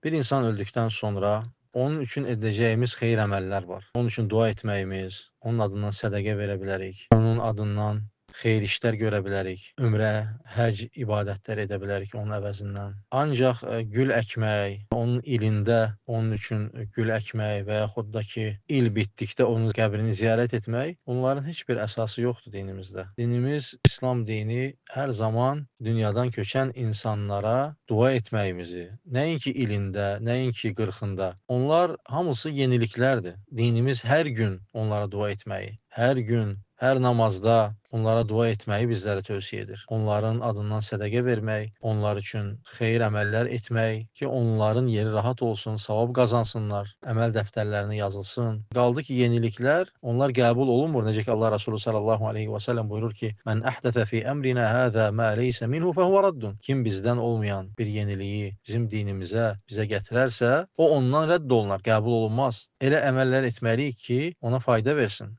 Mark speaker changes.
Speaker 1: Bir insan öldükdən sonra onun üçün edəcəyimiz xeyir əməllər var. Onun üçün dua etməyimiz, onun adından sədəqə verə bilərik, onun adından xeyir işlər görə bilərik, ümrə, həcc ibadətlər edə bilərik onun əvəzindən. Ancaq gül əkmək, onun ilində onun üçün gül əkmək və yaxud da ki, il bitdikdə onun qəbrini ziyarət etmək, bunların heç bir əsası yoxdur dinimizdə. Dinimiz, İslam dini hər zaman dünyadan köçən insanlara dua etməyimizi, nəinki ilində, nəinki 40-ında, onlar hamısı yeniliklərdir. Dinimiz hər gün onlara dua etməyi, hər gün, hər namazda onlara dua etməyi bizlərə tövsiyə edir. Onların adından sədəqə vermək, onlar üçün xeyir əməllər etmək ki, onların yeri rahat olsun, savab qazansınlar, əməl dəftərlərinə yazılsın. Qaldı ki, yeniliklər, onlar qəbul olunmur. Necə ki, Allah Resulü sallallahu aleyhi və səlləm buyurur ki, "Mən əhdəfə fi əmrinə həzə mə leysə minhu fəhvə raddun." Kim bizdən olmayan bir yeniliyi bizim dinimizə, bizə gətirərsə, o ondan rədd olunar, qəbul olunmaz. Elə əməllər etməliyik ki, ona fayda versin.